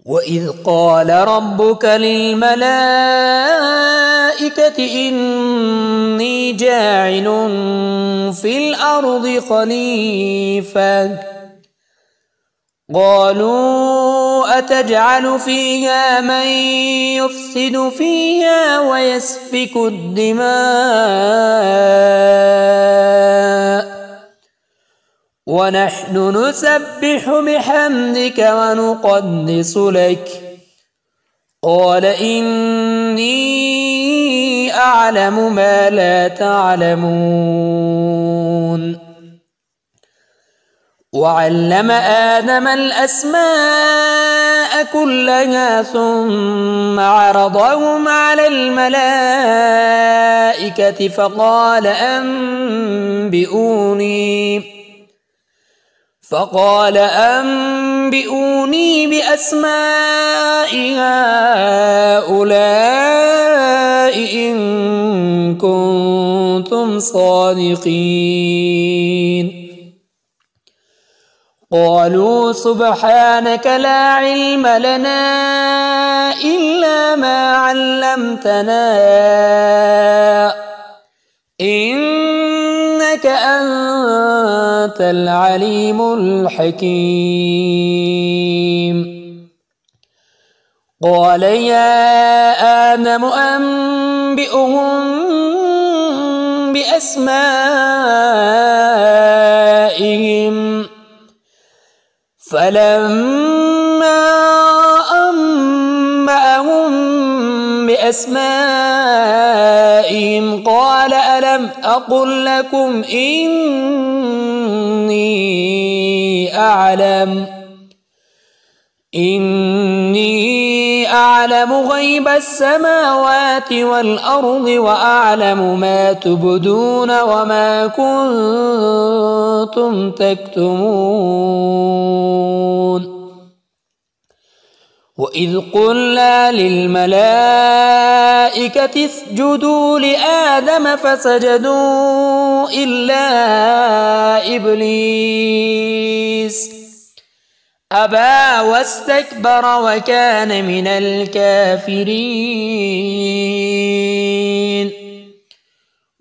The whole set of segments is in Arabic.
وإذ قال ربك للملائكة إني جاعل في الأرض خليفة قالوا أتجعل فيها من يفسد فيها ويسفك الدماء ونحن نسبح بحمدك ونقدس لك قال إني أعلم ما لا تعلمون. وعلم آدم الأسماء كلها ثم عرضهم على الملائكة فقال أنبئوني بأسماء هؤلاء إن كنتم صادقين. قالوا سبحانك لا علم لنا إلا ما علمتنا إنك أنت العليم الحكيم. قال يا آدم أنبئهم بأسمائهم فلما أنبأهم بأسمائهم قال ألم أقل لكم إني أعلم غيب السماوات والأرض وأعلم ما تبدون وما كنتم تكتمون. وإذ قلنا للملائكة اسجدوا لآدم فسجدوا إلا إبليس أبى واستكبر وكان من الكافرين.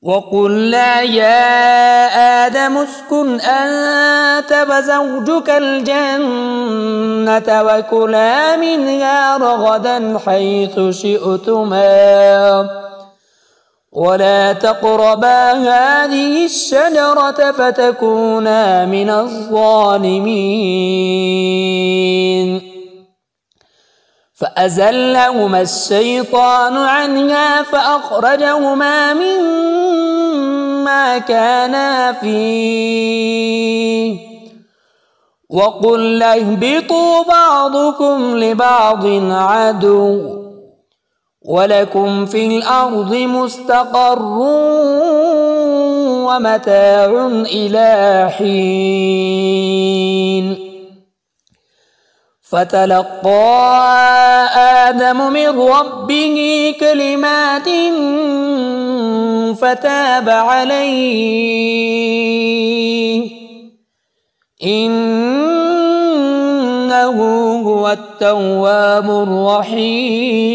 وقلنا يا آدم اسكن أنت وزوجك الجنة وكلا منها رغدا حيث شئتما ولا تقربا هذه الشجرة فتكونا من الظالمين. فأزلهما الشيطان عنها فأخرجهما مما كانا فيه وقلنا اهبطوا بعضكم لبعض عدو ولكم في الأرض مستقر ومتاع إلى حين. فتلقى آدم من ربه كلمات فتاب عليه إنه هو التواب الرحيم.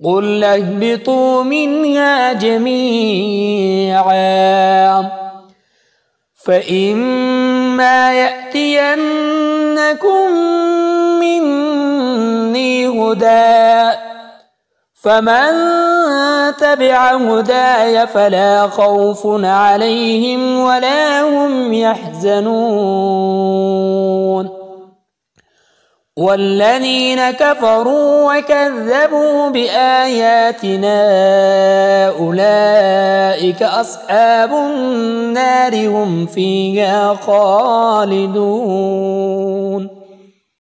قل اهبطوا منها جميعا فإما يأتينكم مني هدى فمن تبع هداي فلا خوف عليهم ولا هم يحزنون. والذين كفروا وكذبوا بآياتنا أولئك أصحاب النار هم فيها خالدون.